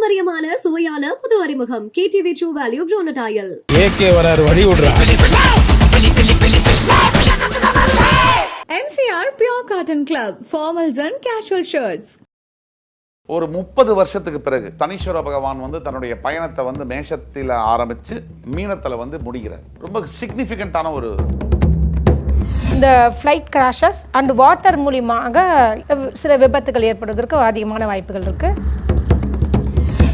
பாரம்பரியமான சுவையான புது அறிமுகம் KTV True Value Groundnut Oil. AK வராரு வழி விடுறா. MCR Pure Cotton Club, formals and casual shirts. ஒரு 30 வருஷத்துக்கு பிறகு சனீஸ்வர பகவான் வந்து தன்னுடைய பயணத்தை வந்து மேஷத்தில் ஆரம்பித்து மீனத்தில் வந்து முடிகிறார். ரொம்ப சிக்னிஃபிகண்ட்டான ஒரு இந்த ஃப்ளைட் கிராஷஸ் அண்ட் வாட்டர் மூலியமாக சில விபத்துகள் ஏற்படுவதற்கு அதிகமான வாய்ப்புகள் இருக்குது.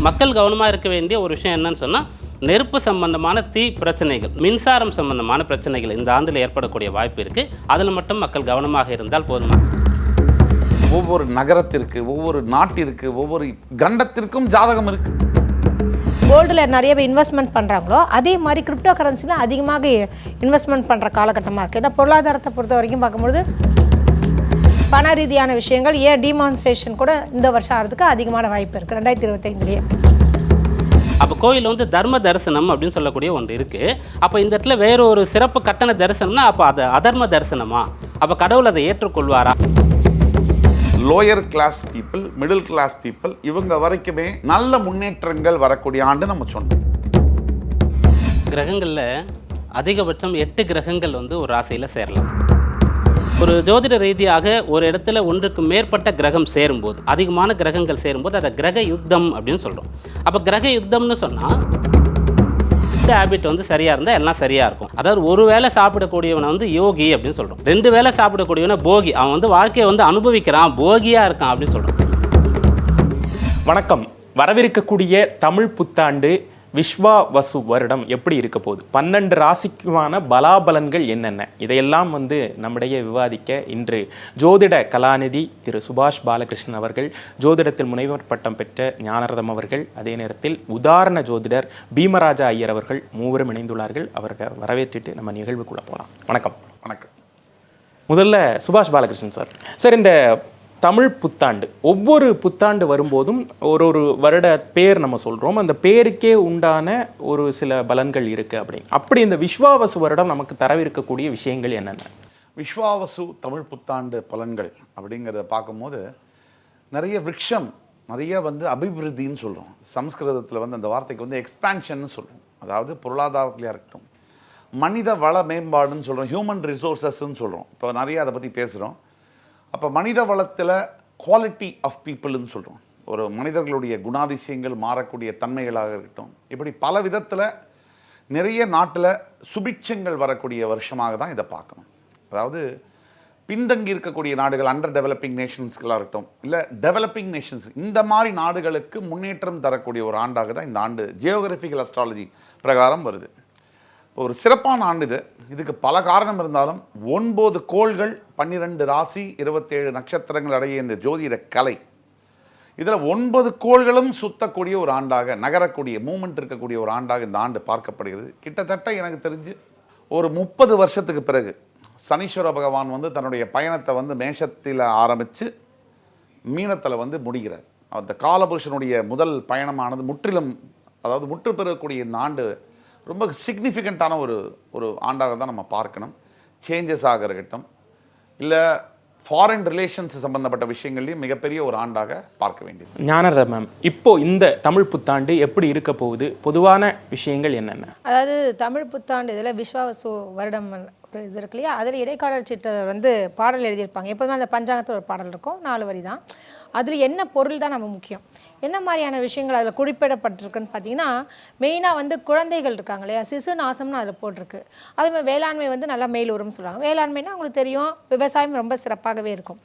மக்கள் கவனமாக இருக்க வேண்டிய ஒரு விஷயம் என்னன்னு சொன்னால், நெருப்பு சம்பந்தமான தீ பிரச்சனைகள், மின்சாரம் சம்பந்தமான பிரச்சனைகள் இந்த ஆண்டில் ஏற்படக்கூடிய வாய்ப்பு இருக்குது. அதில் மட்டும் மக்கள் கவனமாக இருந்தால் போதுமா? ஒவ்வொரு நகரத்திற்கு, ஒவ்வொரு நாட்டிற்கு, ஒவ்வொரு கண்டத்திற்கும் ஜாதகம் இருக்குது. கோல்டில் நிறைய பேர் இன்வெஸ்ட்மெண்ட் பண்ணுறாங்களோ அதே மாதிரி கிரிப்டோ கரன்சியில் அதிகமாக இன்வெஸ்ட்மெண்ட் பண்ணுற காலகட்டமாக இருக்குது. ஏன்னா பொருளாதாரத்தை பொறுத்த வரைக்கும் பார்க்கும்பொழுது பண ரீதியான விஷயங்கள் ஏன் டிமான்ஸ்ட்ரேஷன் கூட இந்த வருஷம் ஆகிறதுக்கு அதிகமான வாய்ப்பு இருக்குது 2025. அப்போ கோயில் வந்து தர்ம தரிசனம் அப்படின்னு சொல்லக்கூடிய ஒன்று இருக்குது. அப்போ இந்த இடத்துல வேற ஒரு சிறப்பு கட்டண தரிசனம்னா அப்போ அது அதர்ம தரிசனமா? அப்போ கடவுள் அதை ஏற்றுக்கொள்வாரா? Lower class people, middle class people, இவங்க வரைக்குமே நல்ல முன்னேற்றங்கள் வரக்கூடிய ஆண்டு நம்ம சொன்னோம். கிரகங்களில் அதிகபட்சம் 8 கிரகங்கள் வந்து ஒரு ராசியில் சேரலாம். ஒரு ஜோதிட ரீதியாக ஒரு இடத்துல ஒன்றுக்கு மேற்பட்ட கிரகம் சேரும்போது, அதிகமான கிரகங்கள் சேரும்போது அதை கிரக யுத்தம் அப்படின்னு சொல்கிறோம். அப்போ கிரக யுத்தம்னு சொன்னால் ஹேபிட் வந்து சரியாக இருந்தால் எல்லாம் சரியாக இருக்கும். அதாவது ஒரு வேளை சாப்பிடக்கூடியவனை வந்து யோகி அப்படின்னு சொல்கிறோம். 2 வேளை சாப்பிடக்கூடியவனை போகி, அவன் வந்து வாழ்க்கையை வந்து அனுபவிக்கிறான், போகியாக இருக்கான் அப்படின்னு சொல்கிறோம். வணக்கம். வரவிருக்கக்கூடிய தமிழ் புத்தாண்டு விஸ்வாவசு வருடம் எப்படி இருக்க போகுது, 12 ராசிக்குமான பலாபலன்கள் என்னென்ன, இதையெல்லாம் வந்து நம்முடைய விவாதிக்க இன்று ஜோதிட கலாநிதி திரு சுபாஷ் பாலகிருஷ்ணன் அவர்கள், ஜோதிடத்தில் முனைவர் பட்டம் பெற்ற ஞானரதம் அவர்கள், அதே நேரத்தில் உதாரண ஜோதிடர் பீமராஜா ஐயர் அவர்கள் மூவரும் இணைந்துள்ளார்கள். அவர்களை வரவேற்றிட்டு நம்ம நிகழ்வுக்குள்ள போகலாம். வணக்கம். வணக்கம். முதல்ல சுபாஷ் பாலகிருஷ்ணன் சார். சார், இந்த தமிழ் புத்தாண்டு, ஒவ்வொரு புத்தாண்டு வரும்போதும் ஒரு வருட பேர் நம்ம சொல்கிறோம், அந்த பேருக்கே உண்டான ஒரு சில பலன்கள் இருக்குது. அப்படி இந்த விஸ்வாவசு வருடம் நமக்கு தரவிருக்கக்கூடிய விஷயங்கள் என்னென்ன? விஸ்வாவசு தமிழ் புத்தாண்டு பலன்கள் அப்படிங்கிறத பார்க்கும்போது நிறைய விருட்சம், நிறைய வந்து அபிவிருத்தின்னு சொல்கிறோம். சம்ஸ்கிருதத்தில் வந்து அந்த வார்த்தைக்கு வந்து எக்ஸ்பேன்ஷன்னு சொல்கிறோம். அதாவது பொருளாதாரத்துலையாக இருக்கட்டும், மனித வள மேம்பாடுன்னு சொல்கிறோம், ஹியூமன் ரிசோர்ஸஸ்ன்னு சொல்கிறோம். இப்போ நிறைய அதை பற்றி பேசுகிறோம். அப்போ மனித வளத்தில் குவாலிட்டி ஆஃப் பீப்புள்னு சொல்கிறோம். ஒரு மனிதர்களுடைய குணாதிசயங்கள் மாறக்கூடிய தன்மைகளாக இருக்கட்டும், இப்படி பல விதத்தில் நிறைய நாட்டில் சுபிட்சங்கள் வரக்கூடிய வருஷமாக தான் இதை பார்க்கணும். அதாவது பின்தங்கி இருக்கக்கூடிய நாடுகள், அண்டர் டெவலப்பிங் நேஷன்ஸ்களாக இருக்கட்டும், இல்லை டெவலப்பிங் நேஷன்ஸ், இந்த மாதிரி நாடுகளுக்கு முன்னேற்றம் தரக்கூடிய ஒரு ஆண்டாக தான் இந்த ஆண்டு ஜியோகிராஃபிக்கல் அஸ்ட்ராலஜி பிரகாரம் வருது. ஒரு சிறப்பான ஆண்டு இது. இதுக்கு பல காரணம் இருந்தாலும் 9 கோள்கள், 12 ராசி, 27 நட்சத்திரங்கள் அடைய இந்த ஜோதிட கலை, இதில் 9 கோள்களும் சுத்தக்கூடிய ஒரு ஆண்டாக, நகரக்கூடிய மூமெண்ட் இருக்கக்கூடிய ஒரு ஆண்டாக இந்த ஆண்டு பார்க்கப்படுகிறது. கிட்டத்தட்ட எனக்கு தெரிஞ்சு ஒரு 30 வருஷத்துக்கு பிறகு சனீஸ்வர பகவான் வந்து தன்னுடைய பயணத்தை வந்து மேஷத்தில் ஆரம்பித்து மீனத்தில் வந்து முடிகிறார். அந்த காலபுருஷனுடைய முதல் பயணமானது முற்றிலும், அதாவது முற்று பெறக்கூடிய இந்த ஆண்டு ரொம்ப சிக்னிஃபிகண்ட்டான ஒரு ஆண்டாக தான் நம்ம பார்க்கணும். சேஞ்சஸ் ஆக இருக்கட்டும், இல்லை ஃபாரின் ரிலேஷன்ஸ் சம்பந்தப்பட்ட விஷயங்கள்லையும் மிகப்பெரிய ஒரு ஆண்டாக பார்க்க வேண்டியது. ஞானரதம் மேம், இப்போ இந்த தமிழ் புத்தாண்டு எப்படி இருக்க போகுது, பொதுவான விஷயங்கள் என்னென்ன? அதாவது தமிழ் புத்தாண்டு இதில் விஸ்வாவசு வருடம் ஒரு இது இருக்கு இல்லையா, அதில் இடைக்கால சீட்டை வந்து பாடல் எழுதியிருப்பாங்க. எப்போதுமே அந்த பஞ்சாங்கத்தில் ஒரு பாடல் இருக்கும், 4 வரி தான். அதில் என்ன பொருள் தான் நம்ம முக்கியம், என்ன மாதிரியான விஷயங்கள் அதில் குறிப்பிடப்பட்டிருக்குன்னு பார்த்தீங்கன்னா, மெயினாக வந்து குழந்தைகள் இருக்காங்க இல்லையா, சிசு நாசம்னு அதில் போட்டிருக்கு. அதேமாதிரி வேளாண்மை வந்து நல்லா மேலூரும்னு சொல்கிறாங்க. வேளாண்மைன்னா உங்களுக்கு தெரியும், விவசாயம் ரொம்ப சிறப்பாகவே இருக்கும்.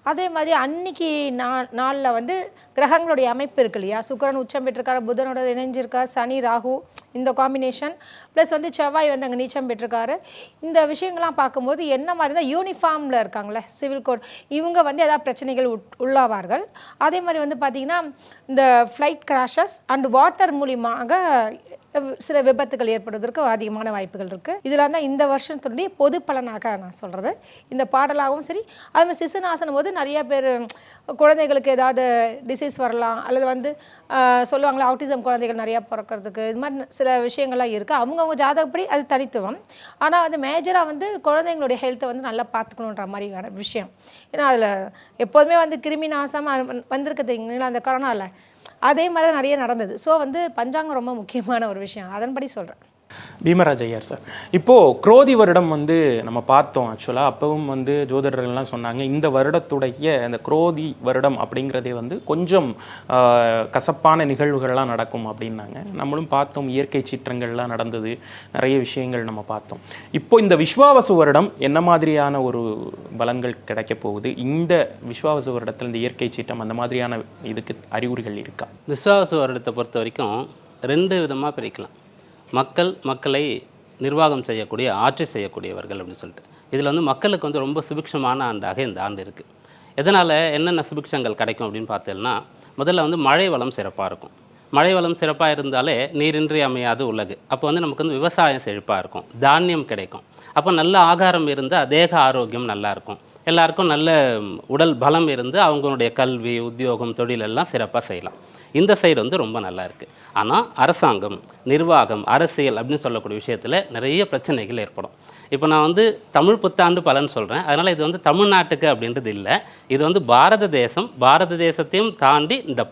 அதே மாதிரி அன்னைக்கு நாளில் வந்து கிரகங்களுடைய அமைப்பு இருக்கு இல்லையா, சுக்கிரன் உச்சம் பெற்றிருக்காரு, புதனோட இணைஞ்சிருக்கார், சனி ராகு இந்த காம்பினேஷன், ப்ளஸ் வந்து செவ்வாய் வந்து அங்கே நீச்சம் பெற்றிருக்காரு. இந்த விஷயங்கள்லாம் பார்க்கும்போது என்ன மாதிரி தான் யூனிஃபார்மில் இருக்காங்களே, சிவில் கோட், இவங்க வந்து ஏதாவது பிரச்சனைகள் உள்ளாவார்கள். அதே மாதிரி வந்து பார்த்திங்கன்னா இந்த ஃப்ளைட் கிராஷஸ் அண்ட் வாட்டர் மூலியமாக சில விபத்துகள் ஏற்படுவதற்கு அதிகமான வாய்ப்புகள் இருக்குது. இதில் தான் இந்த வருஷத்துடைய பொது பலனாக நான் சொல்கிறது. இந்த பாடலாகவும் சரி, அதுமாதிரி சிசுநாசனம் போது நிறைய பேர் குழந்தைகளுக்கு ஏதாவது டிசீஸ் வரலாம், அல்லது வந்து சொல்லுவாங்களா ஆட்டிசம் குழந்தைகள் நிறையா பிறக்கிறதுக்கு, இது மாதிரி சில விஷயங்கள்லாம் இருக்குது. அவங்கவுங்க ஜாதகப்படி அது தனித்துவம். ஆனால் வந்து மேஜராக வந்து குழந்தைங்களுடைய ஹெல்த்தை வந்து நல்லா பார்த்துக்கணுன்ற மாதிரியான விஷயம். ஏன்னா அதில் எப்போதுமே வந்து கிருமி நாசம் வந்திருக்கு தெரியுங்களா, அந்த கொரோனாவில் அதே மாதிரி தான் நிறைய நடந்தது. ஸோ வந்து பஞ்சாங்கம் ரொம்ப முக்கியமான ஒரு விஷயம், அதன்படி சொல்கிறேன். பீமராஜ் ஐயர் சார், இப்போது குரோதி வருடம் வந்து நம்ம பார்த்தோம். ஆக்சுவலாக அப்பவும் வந்து ஜோதிடர்கள்லாம் சொன்னாங்க இந்த வருடத்துடைய அந்த குரோதி வருடம் அப்படிங்கிறதே வந்து கொஞ்சம் கசப்பான நிகழ்வுகள்லாம் நடக்கும் அப்படின்னாங்க. நம்மளும் பார்த்தோம், இயற்கை சீற்றங்கள்லாம் நடந்தது, நிறைய விஷயங்கள் நம்ம பார்த்தோம். இப்போ இந்த விஸ்வாவசு வருடம் என்ன மாதிரியான ஒரு பலன்கள் கிடைக்க போகுது? இந்த விஸ்வாவசு வருடத்தில் இந்த இயற்கை சீற்றம் அந்த மாதிரியான இதுக்கு அறிகுறிகள் இருக்கா? விஸ்வாவசு வருடத்தை பொறுத்த வரைக்கும் 2 விதமாக பிரிக்கலாம். மக்களை நிர்வாகம் செய்யக்கூடிய, ஆட்சி செய்யக்கூடியவர்கள் அப்படின்னு சொல்லிட்டு. இதில் வந்து மக்களுக்கு வந்து ரொம்ப சுபிக்ஷமான ஆண்டாக இந்த ஆண்டு இருக்குது. எதனால் என்னென்ன சுபிக்ஷங்கள் கிடைக்கும் அப்படின்னு பார்த்தோம்னா, முதல்ல வந்து மழை வளம் சிறப்பாக இருக்கும். மழை வளம் சிறப்பாக இருந்தாலே நீரின்றி அமையாது உலகு. அப்போ வந்து நமக்கு வந்து விவசாயம் செழிப்பாக இருக்கும், தானியம் கிடைக்கும். அப்போ நல்ல ஆகாரம் இருந்தால் தேக ஆரோக்கியம் நல்லாயிருக்கும், எல்லாருக்கும் நல்ல உடல் பலம் இருந்து அவங்களுடைய கல்வி, உத்தியோகம், தொழில் எல்லாம் சிறப்பாக செய்யலாம். இந்த சைடு வந்து ரொம்ப நல்லா இருக்குது. ஆனால் அரசாங்கம், நிர்வாகம், அரசியல் அப்படின்னு சொல்லக்கூடிய விஷயத்தில் நிறைய பிரச்சனைகள் ஏற்படும். இப்போ நான் வந்து தமிழ் புத்தாண்டு பலன் சொல்கிறேன், அதனால் இது வந்து தமிழ்நாட்டுக்கு அப்படின்றது இல்லை, இது வந்து பாரத தேசத்தையும் தாண்டி இந்த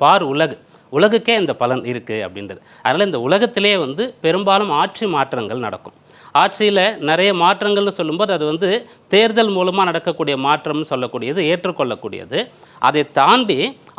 உலகுக்கே இந்த பலன் இருக்குது அப்படின்றது. அதனால் இந்த உலகத்திலே வந்து பெரும்பாலும் ஆட்சி மாற்றங்கள் நடக்கும். ஆட்சியில் நிறைய மாற்றங்கள்னு சொல்லும்போது அது வந்து தேர்தல் மூலமாக நடக்கக்கூடிய மாற்றம்னு சொல்லக்கூடியது ஏற்றுக்கொள்ளக்கூடியது. அதை தாண்டி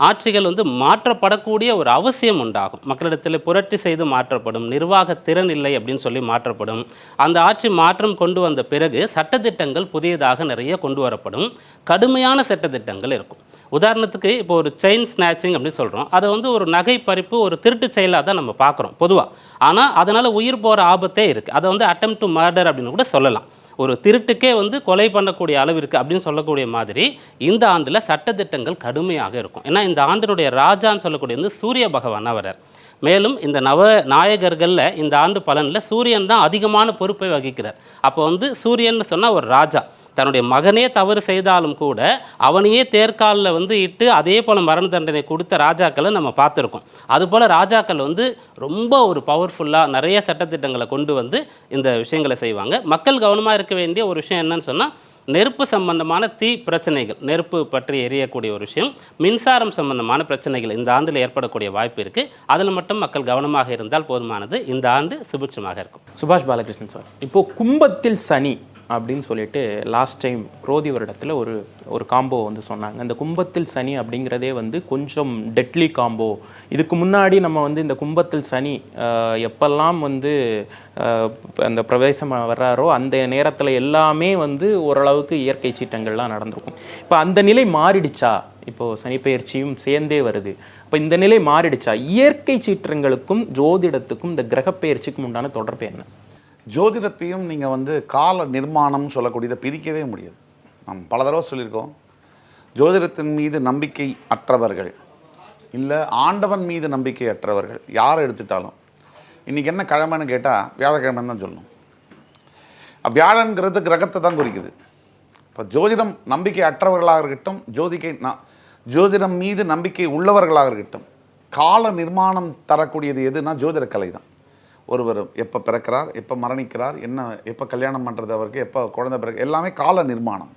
ஆட்சிகள் வந்து மாற்றப்படக்கூடிய ஒரு அவசியம் உண்டாகும். மக்களிடத்தில் புரட்சி செய்து மாற்றப்படும், நிர்வாக திறன் இல்லை அப்படின்னு சொல்லி மாற்றப்படும். அந்த ஆட்சி மாற்றம் கொண்டு வந்த பிறகு சட்டத்திட்டங்கள் புதியதாக நிறைய கொண்டு வரப்படும். கடுமையான சட்டத்திட்டங்கள் இருக்கும். உதாரணத்துக்கு இப்போ ஒரு செயின் ஸ்நாச்சிங் அப்படின்னு சொல்கிறோம், அதை வந்து ஒரு நகை பறிப்பு, ஒரு திருட்டு செயலாக தான் நம்ம பார்க்குறோம் பொதுவாக. ஆனால் அதனால் உயிர் போகிற ஆபத்தே இருக்குது. அதை வந்து அட்டெம்ப்ட் டு மர்டர் அப்படின்னு கூட சொல்லலாம். ஒரு திருட்டுக்கே வந்து கொலை பண்ணக்கூடிய அளவு இருக்குது அப்படின்னு சொல்லக்கூடிய மாதிரி இந்த ஆண்டில் சட்டத்திட்டங்கள் கடுமையாக இருக்கும். ஏன்னா இந்த ஆண்டினுடைய ராஜான்னு சொல்லக்கூடிய வந்து சூரிய பகவான் அவரர். மேலும் இந்த நாயகர்களில் இந்த ஆண்டு பலனில் சூரியன் தான் அதிகமான பொறுப்பை வகிக்கிறார். அப்போ வந்து சூரியன் சொன்னால் ஒரு ராஜா தன்னுடைய மகனே தவறு செய்தாலும் கூட அவனையே தேர்காலில் வந்து இட்டு அதே போல் மரண தண்டனை கொடுத்த ராஜாக்களை நம்ம பார்த்துருக்கோம். அதுபோல் ராஜாக்கள் வந்து ரொம்ப ஒரு பவர்ஃபுல்லாக நிறைய சட்டத்திட்டங்களை கொண்டு வந்து இந்த விஷயங்களை செய்வாங்க. மக்கள் கவனமாக இருக்க வேண்டிய ஒரு விஷயம் என்னன்னு சொன்னால், நெருப்பு சம்பந்தமான தீ பிரச்சனைகள், நெருப்பு பற்றி எரியக்கூடிய ஒரு விஷயம், மின்சாரம் சம்பந்தமான பிரச்சனைகள் இந்த ஆண்டில் ஏற்படக்கூடிய வாய்ப்பு இருக்குது. அதில் மட்டும் மக்கள் கவனமாக இருந்தால் போதுமானது. இந்த ஆண்டு சுபிட்சமாக இருக்கும். சுபாஷ் பாலகிருஷ்ணன் சார், இப்போது கும்பத்தில் சனி அப்படின்னு சொல்லிட்டு லாஸ்ட் டைம் குரோதி வருடத்தில் ஒரு காம்போ வந்து சொன்னாங்க. அந்த கும்பத்தில் சனி அப்படிங்கிறதே வந்து கொஞ்சம் டெட்லி காம்போ. இதுக்கு முன்னாடி நம்ம வந்து இந்த கும்பத்தில் சனி எப்பெல்லாம் வந்து அந்த பிரவேசம் வர்றாரோ அந்த நேரத்தில் எல்லாமே வந்து ஓரளவுக்கு இயற்கை சீற்றங்கள்லாம் நடந்திருக்கும். இப்போ அந்த நிலை மாறிடுச்சா? இப்போது சனிப்பெயர்ச்சியும் சேர்ந்தே வருது. இப்போ இந்த நிலை மாறிடுச்சா? இயற்கை சீற்றங்களுக்கும் ஜோதிடத்துக்கும் இந்த கிரகப்பெயர்ச்சிக்கும் உண்டான தொடர்பு என்ன? ஜோதிடத்தையும் நீங்கள் வந்து கால நிர்மாணம் சொல்லக்கூடியதை பிரிக்கவே முடியாது. நம்ம பல தடவை சொல்லியிருக்கோம், ஜோதிடத்தின் மீது நம்பிக்கை அற்றவர்கள் இல்லை ஆண்டவன் மீது நம்பிக்கை அற்றவர்கள் யாரை எடுத்துட்டாலும் இன்றைக்கி என்ன கிழமைன்னு கேட்டால் வியாழக்கிழமைன்னு தான் சொல்லணும். வியாழன்கிறது கிரகத்தை தான் குறிக்குது. இப்போ ஜோதிடம் நம்பிக்கை அற்றவர்களாக இருக்கட்டும், ஜோதிடம் மீது நம்பிக்கை உள்ளவர்களாக இருக்கட்டும், கால நிர்மாணம் தரக்கூடியது எதுனா ஜோதிட கலை தான். ஒருவர் எப்போ பிறக்கிறார், எப்போ மரணிக்கிறார், எப்போ கல்யாணம் பண்ணுறது, அவருக்கு எப்போ குழந்தை பிறகு, எல்லாமே கால நிர்மாணம்.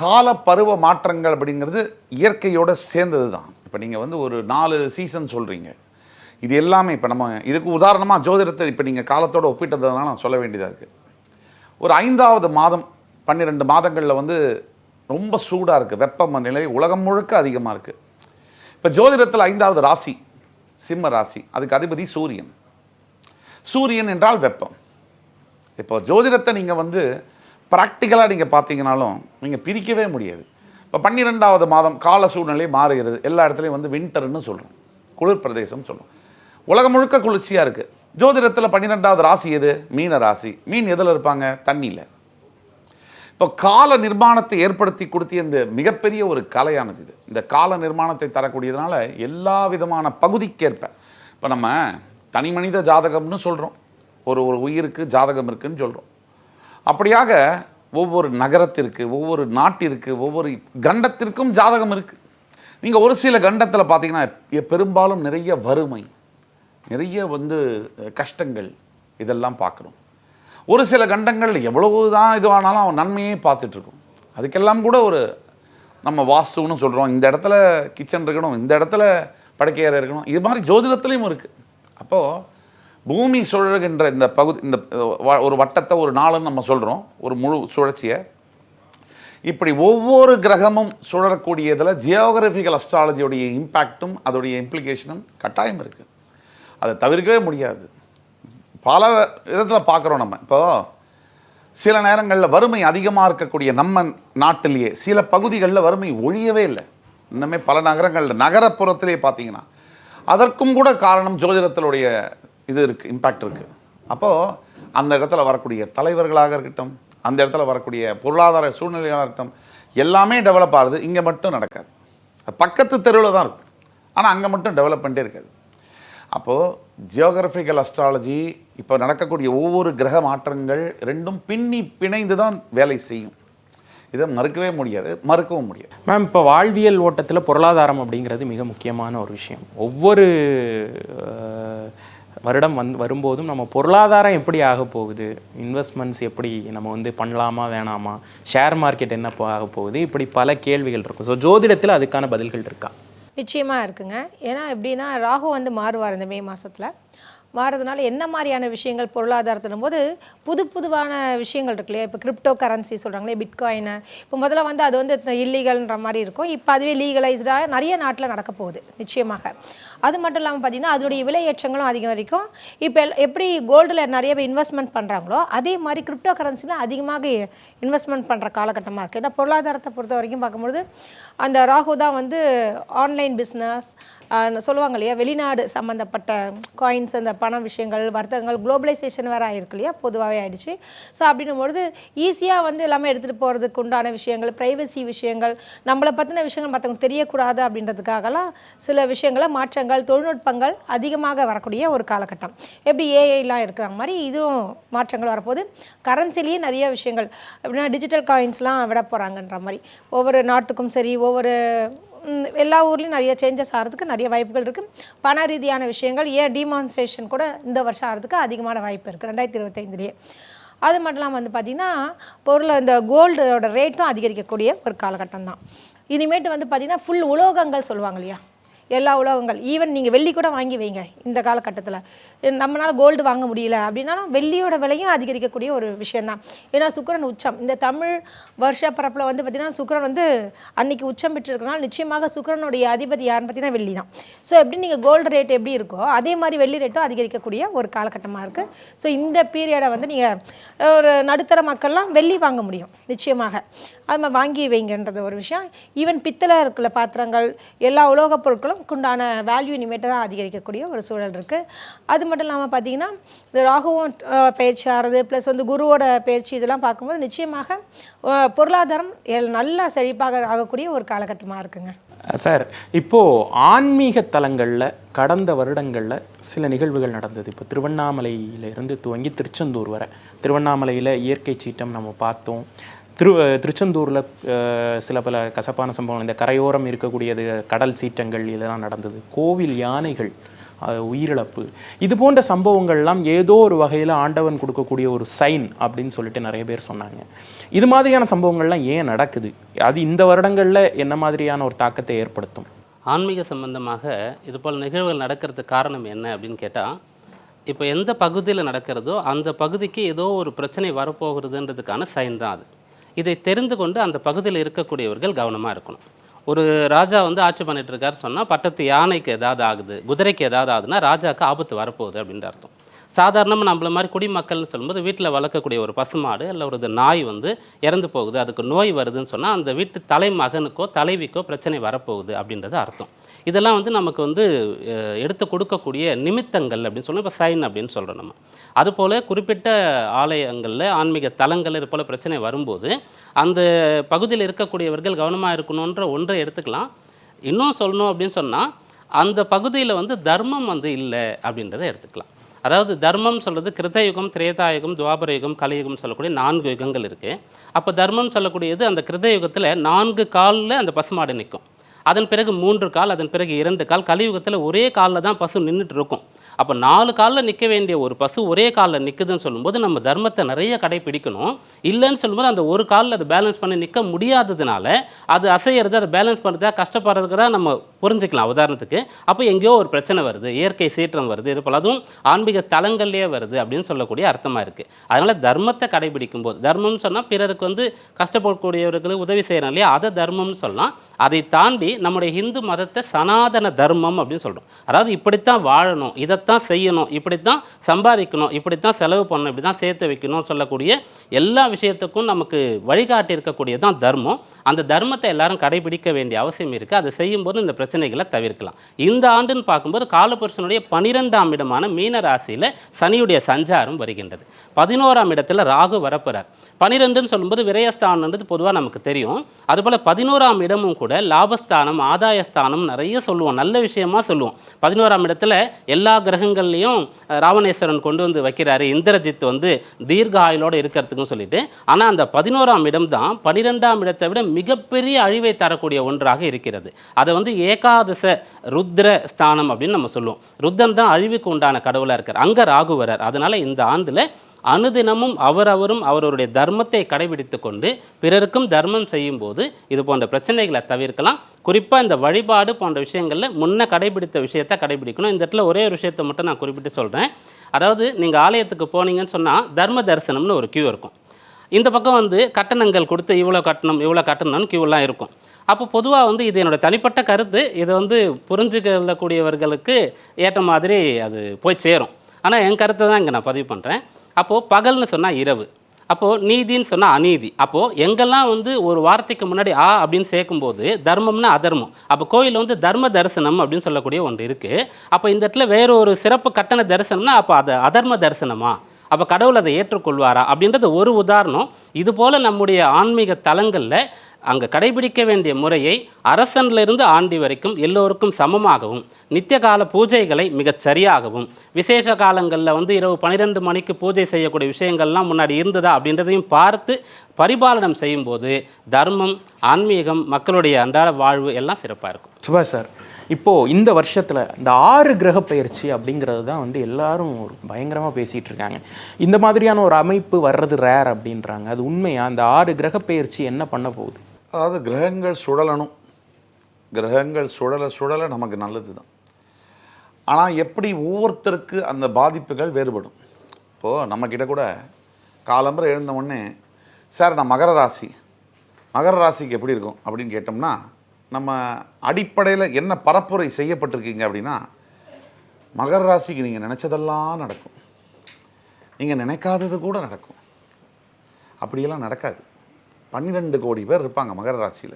கால பருவ மாற்றங்கள் அப்படிங்கிறது இயற்கையோடு சேர்ந்தது தான். இப்போ நீங்கள் வந்து ஒரு 4 சீசன் சொல்கிறீங்க, இது எல்லாமே இப்போ நம்ம இதுக்கு உதாரணமாக ஜோதிடத்தை இப்போ நீங்கள் காலத்தோடு ஒப்பிட்டதுனால நான் சொல்ல வேண்டியதாக இருக்குது. ஒரு 5வது மாதம் 12 மாதங்களில் வந்து ரொம்ப சூடாக இருக்குது, வெப்ப நிலை உலகம் முழுக்க அதிகமாக இருக்குது. இப்போ ஜோதிடத்தில் 5வது ராசி சிம்ம ராசி, அதுக்கு அதிபதி சூரியன். சூரியன் என்றால் வெப்பம். இப்போ ஜோதிடத்தை நீங்கள் வந்து ப்ராக்டிக்கலாக நீங்கள் பார்த்தீங்கனாலும் நீங்கள் பிரிக்கவே முடியாது. இப்போ 12வது மாதம் கால சூழ்நிலை மாறுகிறது. எல்லா இடத்துலையும் வந்து வின்டர்னு சொல்கிறோம், குளிர் பிரதேசம் சொல்கிறோம். உலகம் முழுக்க குளிர்ச்சியாக இருக்குது. ஜோதிடத்தில் 12வது ராசி எது? மீன ராசி. மீன் எதில் இருப்பாங்க? தண்ணியில். இப்போ கால நிர்மாணத்தை ஏற்படுத்தி கொடுத்திய இந்த மிகப்பெரிய ஒரு கலையானது இது. இந்த கால நிர்மாணத்தை தரக்கூடியதுனால எல்லா விதமான பகுதிக்கேற்ப இப்போ நம்ம தனி மனித ஜாதகம்னு சொல்கிறோம், ஒரு உயிருக்கு ஜாதகம் இருக்குதுன்னு சொல்கிறோம். அப்படியாக ஒவ்வொரு நகரத்திற்கு, ஒவ்வொரு நாட்டிற்கு, ஒவ்வொரு கண்டத்திற்கும் ஜாதகம் இருக்குது. நீங்கள் ஒரு சில கண்டத்தில் பார்த்தீங்கன்னா பெரும்பாலும் நிறைய வறுமை, நிறைய வந்து கஷ்டங்கள் இதெல்லாம் பார்க்குறோம். ஒரு சில கண்டங்கள் எவ்வளவு தான் இதுவானாலும் அவன் நன்மையே பார்த்துட்ருக்கோம். அதுக்கெல்லாம் கூட ஒரு நம்ம வாஸ்துன்னு சொல்கிறோம். இந்த இடத்துல கிச்சன் இருக்கணும், இந்த இடத்துல படுக்கையறை இருக்கணும். இது மாதிரி ஜோதிடத்துலேயும் இருக்குது. அப்போது பூமி சுழல்கின்ற இந்த பகுதி, இந்த ஒரு வட்டத்தை ஒரு நாளுன்னு நம்ம சொல்கிறோம், ஒரு முழு சுழற்சியை. இப்படி ஒவ்வொரு கிரகமும் சுழறக்கூடியதில் ஜியோகிராஃபிக்கல் அஸ்ட்ராலஜியோடைய இம்பேக்டும் அதோடைய இம்ப்ளிகேஷனும் கட்டாயம் இருக்குது. அதை தவிர்க்கவே முடியாது. பல விதத்தில் பார்க்குறோம் நம்ம. இப்போது சில நேரங்களில் வறுமை அதிகமாக இருக்கக்கூடிய நம்ம நாட்டிலேயே சில பகுதிகளில் வறுமை ஒழியவே இல்லை. இன்னுமே பல நகரங்களில் நகரப்புறத்திலே பார்த்தீங்கன்னா அதற்கும் கூட காரணம் ஜோதிடத்தினுடைய இது இருக்குது, இம்பேக்ட் இருக்குது. அப்போது அந்த இடத்துல வரக்கூடிய தலைவர்களாக இருக்கட்டும், அந்த இடத்துல வரக்கூடிய பொருளாதார சூழ்நிலைகளாக இருக்கட்டும், எல்லாமே டெவலப் ஆகுது. இங்கே மட்டும் நடக்காது. பக்கத்து தெருவில் தான் இருக்கும், ஆனால் அங்கே மட்டும் டெவலப்மெண்ட்டே இருக்காது. அப்போது ஜியோகிராஃபிக்கல் அஸ்ட்ராலஜி இப்போ நடக்கக்கூடிய ஒவ்வொரு கிரக மாற்றங்கள் ரெண்டும் பின்னி பிணைந்து தான் வேலை செய்யும். இதை மறுக்கவே முடியாது, மறுக்கவும் முடியாது. மேம், இப்போ வாழ்வியல் ஓட்டத்தில் பொருளாதாரம் அப்படிங்கிறது மிக முக்கியமான ஒரு விஷயம். ஒவ்வொரு வருடம் வரும்போதும் நம்ம பொருளாதாரம் எப்படி ஆக போகுது, இன்வெஸ்ட்மெண்ட்ஸ் எப்படி நம்ம பண்ணலாமா வேணாமா, ஷேர் மார்க்கெட் என்ன ஆக போகுது, இப்படி பல கேள்விகள் இருக்கும். ஸோ ஜோதிடத்தில் அதுக்கான பதில்கள் இருக்கா? நிச்சயமாக இருக்குங்க. ஏன்னா எப்படின்னா ராகு மாறுவார் இந்த மே மாதத்தில். மாறதுனால என்ன மாதிரியான விஷயங்கள் பொருளாதாரத்தின் போது புதுவான விஷயங்கள் இருக்கு இல்லையா? இப்போ கிரிப்டோ கரன்சி சொல்கிறாங்களே, பிட்காயினு. இப்போ முதல்ல அது இல்லீகல்ன்ற மாதிரி இருக்கும். இப்போ அதுவே லீகலைஸ்டாக நிறைய நாட்டில் நடக்க போகுது நிச்சயமாக. அது மட்டும் இல்லாமல் பார்த்தீங்கன்னா அதோடைய விலையேற்றங்களும் அதிகம் வரைக்கும். இப்போ எப்படி கோல்டில் நிறைய பேர் இன்வெஸ்ட்மெண்ட் பண்ணுறாங்களோ அதே மாதிரி கிரிப்டோ கரன்சியில் அதிகமாக இன்வெஸ்ட்மெண்ட் பண்ணுற காலகட்டமாக இருக்குது. ஏன்னா பொருளாதாரத்தை பொறுத்த வரைக்கும் பார்க்கும்பொழுது அந்த ராகு தான் ஆன்லைன் பிஸ்னஸ் சொல்லுவாங்க இல்லையா, வெளிநாடு சம்மந்தப்பட்ட காயின்ஸ், அந்த பண விஷயங்கள், வர்த்தகங்கள், குளோபலைசேஷன் வேறு ஆகிருக்கு இல்லையா, பொதுவாகவே ஆகிடுச்சு. ஸோ அப்படின்னும்பொழுது ஈஸியாக எல்லாமே எடுத்துகிட்டு போகிறதுக்கு உண்டான விஷயங்கள், ப்ரைவசி விஷயங்கள், நம்மளை பற்றின விஷயங்கள் மற்றவங்க தெரியக்கூடாது அப்படின்றதுக்காகலாம் சில விஷயங்களை மாற்றங்கள், தொழில்நுட்பங்கள் அதிகமாக வரக்கூடிய ஒரு காலகட்டம். எப்படி ஏஐலாம் இருக்கிற மாதிரி இதுவும் மாற்றங்கள் வரப்போது. கரன்சிலேயே நிறைய விஷயங்கள் அப்படின்னா டிஜிட்டல் காயின்ஸ்லாம் விட போகிறாங்கன்ற மாதிரி ஒவ்வொரு நாட்டுக்கும் சரி, ஒவ்வொரு எல்லா ஊர்லேயும் நிறைய சேஞ்சஸ் ஆகிறதுக்கு நிறைய வாய்ப்புகள் இருக்குது. பண ரீதியான விஷயங்கள் ஏன் டிமான்ஸ்ட்ரேஷன் கூட இந்த வருஷம் ஆகிறதுக்கு அதிகமான வாய்ப்பு இருக்குது 2025. அது மட்டும் இல்லாமல் பார்த்திங்கன்னா இந்த கோல்டோட ரேட்டும் அதிகரிக்கக்கூடிய ஒரு காலகட்டம் தான். இனிமேட்டு பார்த்திங்கன்னா ஃபுல் உலோகங்கள் சொல்லுவாங்க இல்லையா, எல்லா உலோகங்கள், ஈவன் நீங்கள் வெள்ளி கூட வாங்கி வைங்க. இந்த காலகட்டத்தில் நம்மளால் கோல்டு வாங்க முடியல அப்படின்னாலும் வெள்ளியோட விலையும் அதிகரிக்கக்கூடிய ஒரு விஷயந்தான். ஏன்னா சுக்கிரன் உச்சம், இந்த தமிழ் வருஷ பரப்பில் பார்த்திங்கன்னா சுக்கிரன் அன்னைக்கு உச்சம் பெற்றிருக்கனால நிச்சயமாக சுக்கிரனுடைய அதிபதி யாருன்னு பார்த்தீங்கன்னா வெள்ளி தான். ஸோ எப்படி நீங்கள் கோல்டு ரேட் எப்படி இருக்கோ அதே மாதிரி வெள்ளி ரேட்டும் அதிகரிக்கக்கூடிய ஒரு காலகட்டமாக இருக்குது. ஸோ இந்த பீரியடை நீங்கள் ஒரு நடுத்தர மக்கள்லாம் வெள்ளி வாங்க முடியும் நிச்சயமாக. அது மாதிரி வாங்கி வைங்கன்றது ஒரு விஷயம். ஈவன் பித்தளை இருக்கிற பாத்திரங்கள், எல்லா உலோகப் பொருட்களும் உண்டான வேல்யூ இனிமேட்டு தான் அதிகரிக்கக்கூடிய ஒரு சூழல் இருக்குது. அது மட்டும் இல்லாமல் பார்த்தீங்கன்னா இந்த ராகுவும் பயிற்சி ஆகிறது ப்ளஸ் குருவோட பயிற்சி இதெல்லாம் பார்க்கும்போது நிச்சயமாக பொருளாதாரம் நல்ல செழிப்பாக ஆகக்கூடிய ஒரு காலகட்டமாக இருக்குங்க. சார், இப்போது ஆன்மீக தலங்களில் கடந்த வருடங்களில் சில நிகழ்வுகள் நடந்தது. இப்போ திருவண்ணாமலையிலிருந்து துவங்கி திருச்செந்தூர் வரை, திருவண்ணாமலையில் இயற்கை சீற்றம் நம்ம பார்த்தோம். திருச்செந்தூரில் சில பல கசப்பான சம்பவம், இந்த கரையோரம் இருக்கக்கூடியது கடல் சீற்றங்கள் இதெல்லாம் நடந்தது. கோவில் யானைகள் உயிரிழப்பு, இது போன்ற சம்பவங்கள்லாம் ஏதோ ஒரு வகையில் ஆண்டவன் கொடுக்கக்கூடிய ஒரு சைன் அப்படின்னு சொல்லிட்டு நிறைய பேர் சொன்னாங்க. இது மாதிரியான சம்பவங்கள்லாம் ஏன் நடக்குது? அது இந்த வருடங்களில் என்ன மாதிரியான ஒரு தாக்கத்தை ஏற்படுத்தும்? ஆன்மீக சம்பந்தமாக இது போல் நிகழ்வுகள் நடக்கிறதுக்கு காரணம் என்ன அப்படின்னு கேட்டால், இப்போ எந்த பகுதியில் நடக்கிறதோ அந்த பகுதிக்கு ஏதோ ஒரு பிரச்சனை வரப்போகிறதுன்றதுக்கான சைன் தான் அது. இதை தெரிந்து கொண்டு அந்த பகுதியில் இருக்கக்கூடியவர்கள் கவனமாக இருக்கணும். ஒரு ராஜா ஆட்சி பண்ணிட்டு இருக்காரு சொன்னால் பட்டத்து யானைக்கு ஏதாவது ஆகுது, குதிரைக்கு ஏதாவது ஆகுதுன்னா ராஜாவுக்கு ஆபத்து வரப்போகுது அப்படின்ற அர்த்தம். சாதாரணமாக நம்மள மாதிரி குடிமக்கள்னு சொல்லும்போது வீட்டில் வளர்க்கக்கூடிய ஒரு பசுமாடு இல்லை ஒரு நாய் இறந்து போகுது, அதுக்கு நோய் வருதுன்னு சொன்னால் அந்த வீட்டு தலைமகனுக்கோ தலைவிக்கோ பிரச்சனை வரப்போகுது அப்படின்றது அர்த்தம். இதெல்லாம் நமக்கு எடுத்து கொடுக்கக்கூடிய நிமித்தங்கள் அப்படின்னு சொன்னால் இப்போ சைன் அப்படின்னு சொல்கிறோம் நம்ம. அதுபோல் குறிப்பிட்ட ஆலயங்களில் ஆன்மீக தலங்கள் இது போல் பிரச்சனை வரும்போது அந்த பகுதியில் இருக்கக்கூடியவர்கள் கவனமாக இருக்கணுன்ற ஒன்றை எடுத்துக்கலாம். இன்னும் சொல்லணும் அப்படின்னு சொன்னால் அந்த பகுதியில் தர்மம் இல்லை அப்படின்றத எடுத்துக்கலாம். அதாவது தர்மம் சொல்கிறது கிருதயுகம், திரேதாயுகம், துவாபர யுகம், கலியுகம் சொல்லக்கூடிய 4 யுகங்கள் இருக்குது. அப்போ தர்மம் சொல்லக்கூடியது அந்த கிருதயுகத்தில் 4 காலில் அந்த பசுமாடு நிற்கும். அதன் பிறகு 3 கால், அதன் பிறகு 2 கால், கலியுகத்தில் ஒரே காலில் தான் பசு நின்றுட்டு இருக்கும். அப்போ 4 காலில் நிற்க வேண்டிய ஒரு பசு ஒரே காலில் நிற்குதுன்னு சொல்லும்போது நம்ம தர்மத்தை நிறைய கடைப்பிடிக்கணும். இல்லைன்னு சொல்லும்போது அந்த ஒரு காலில் அதை பேலன்ஸ் பண்ணி நிற்க முடியாததுனால அது அசையிறது, அதை பேலன்ஸ் பண்ணுறதா கஷ்டப்படுறதுக்கு தான் நம்ம புரிஞ்சுக்கலாம். உதாரணத்துக்கு அப்போ எங்கேயோ ஒரு பிரச்சனை வருது, இயற்கை சீற்றம் வருது, இது போல் அதுவும் ஆன்மீக தலங்கள்லேயே வருது அப்படின்னு சொல்லக்கூடிய அர்த்தமாக இருக்குது. அதனால் தர்மத்தை கடைபிடிக்கும் போது, தர்மம்னு சொன்னால் பிறருக்கு வந்து கஷ்டப்படக்கூடியவர்களுக்கு உதவி செய்கிறோம் இல்லையா, அதை தர்மம்னு சொல்லலாம். அதை தாண்டி நம்முடைய இந்து மதத்தை சனாதன தர்மம் அப்படின்னு சொல்கிறோம். அதாவது இப்படித்தான் வாழணும், இதைத்தான் செய்யணும், இப்படித்தான் சம்பாதிக்கணும், இப்படித்தான் செலவு பண்ணணும், இப்படி தான் சேர்த்து வைக்கணும்னு சொல்லக்கூடிய எல்லா விஷயத்துக்கும் நமக்கு வழிகாட்டி இருக்கக்கூடியது தான் தர்மம். அந்த தர்மத்தை எல்லாரும் கடைபிடிக்க வேண்டிய அவசியம் இருக்குது. அதை செய்யும்போது இந்த பிரச்சனைகளை தவிர்க்கலாம். இந்த ஆண்டுன்னு பார்க்கும்போது காலபுருஷனுடைய 12ஆம் இடமான மீன ராசியில் சனியுடைய சஞ்சாரம் வருகின்றது. 11ஆம் இடத்துல ராகு வரப்போறார். 12ன்னு சொல்லும்போது விரயஸ்தானன்றது பொதுவாக நமக்கு தெரியும். அதுபோல் 11ஆம் இடமும் கூட லாபஸ்தானம், ஆதாயஸ்தானம் நிறைய சொல்லுவோம், நல்ல விஷயமா சொல்லுவோம். 11ஆம் இடத்துல எல்லா கிரகங்கள்லையும் ராவணேஸ்வரன் கொண்டு வந்து வைக்கிறாரு, இந்திரஜித் வந்து தீர்க்க ஆயுளோடு இருக்கிறதுக்கும் சொல்லிட்டு. ஆனால் அந்த 11ஆம் இடம் தான் 12ஆம் இடத்தை விட மிகப்பெரிய அழிவை தரக்கூடிய ஒன்றாக இருக்கிறது. அதை வந்து ஏகாதச ருத்ர ஸ்தானம் அப்படின்னு நம்ம சொல்லுவோம். ருத்ரன் தான் அழிவுக்கு உண்டான கடவுளாக இருக்கார், அங்கே ராகு வரார். அதனால் இந்த ஆண்டில் அனுதினமும் அவரவரும் அவருடைய தர்மத்தை கடைபிடித்து கொண்டு பிறருக்கும் தர்மம் செய்யும்போது இது போன்ற பிரச்சனைகளை தவிர்க்கலாம். குறிப்பாக இந்த வழிபாடு போன்ற விஷயங்களில் முன்ன கடைபிடித்த விஷயத்தை கடைபிடிக்கணும். இந்த இடத்துல ஒரே ஒரு விஷயத்தை மட்டும் நான் குறிப்பிட்டு சொல்கிறேன். அதாவது நீங்கள் ஆலயத்துக்கு போனீங்கன்னு சொன்னால் தர்ம தரிசனம்னு ஒரு கியூ இருக்கும். இந்த பக்கம் வந்து கட்டணங்கள் கொடுத்து இவ்வளோ கட்டணம்னு கியூலாம் இருக்கும். அப்போ பொதுவாக வந்து இது என்னோடய தனிப்பட்ட கருத்து, இதை வந்து புரிஞ்சுக்கக்கூடியவர்களுக்கு ஏற்ற மாதிரி அது போய் சேரும். ஆனால் என் கருத்தை தான் இங்கே நான் பதிவு பண்ணுறேன். அப்போது பகல்னு சொன்னால் இரவு, அப்போது நீதின்னு சொன்னால் அநீதி. அப்போது எங்கெல்லாம் வந்து ஒரு வார்த்தைக்கு முன்னாடி அப்படின்னு சேர்க்கும்போது தர்மம்னா அதர்மம். அப்போ கோயில் வந்து தர்ம தரிசனம் அப்படின்னு சொல்லக்கூடிய ஒன்று இருக்குது. அப்போ இந்த இடத்துல வேறு ஒரு சிறப்பு கட்டண தரிசனம்னா அப்போ அது அதர்ம தரிசனமா, அப்போ கடவுள் அதை ஏற்றுக்கொள்வாரா அப்படின்றது ஒரு உதாரணம். இதுபோல் நம்முடைய ஆன்மீக தலங்களில் அங்கே கடைபிடிக்க வேண்டிய முறையை அரசனிலிருந்து ஆண்டி வரைக்கும் எல்லோருக்கும் சமமாகவும், நித்திய கால பூஜைகளை மிகச் சரியாகவும், விசேஷ காலங்களில் வந்து இரவு 12 மணிக்கு பூஜை செய்யக்கூடிய விஷயங்கள்லாம் முன்னாடி இருந்ததா அப்படின்றதையும் பார்த்து பரிபாலனம் செய்யும்போது தர்மம், ஆன்மீகம், மக்களுடைய அன்றாட வாழ்வு எல்லாம் சிறப்பாக இருக்கும். சுபாஷ் சார், இப்போது இந்த வருஷத்தில் இந்த 6 கிரக பயிற்சி அப்படிங்கிறது தான் வந்து எல்லாரும் ஒரு பயங்கரமாக பேசிகிட்டு இருக்காங்க. இந்த மாதிரியான ஒரு அமைப்பு வர்றது ரேர் அப்படின்றாங்க. அது உண்மையா? அந்த 6 கிரக பயிற்சி என்ன பண்ண போகுது? அதாவது கிரகங்கள் சுழலணும், கிரகங்கள் சுழல நமக்கு நல்லது தான். ஆனால் எப்படி ஒவ்வொருத்தருக்கு அந்த பாதிப்புகள் வேறுபடும். இப்போது நம்மக்கிட்ட கூட காலம்பரை எழுந்த உடனே, சார் நான் மகர ராசிக்கு எப்படி இருக்கும் அப்படின்னு கேட்டோம்னா, நம்ம அடிப்படையில் என்ன பரப்புரை செய்யப்பட்டிருக்கீங்க அப்படின்னா, மகர ராசிக்கு நீங்கள் நினச்சதெல்லாம் நடக்கும், நீங்கள் நினைக்காதது கூட நடக்கும். அப்படியெல்லாம் நடக்காது. 12 கோடி பேர் இருப்பாங்க மகர ராசியில்.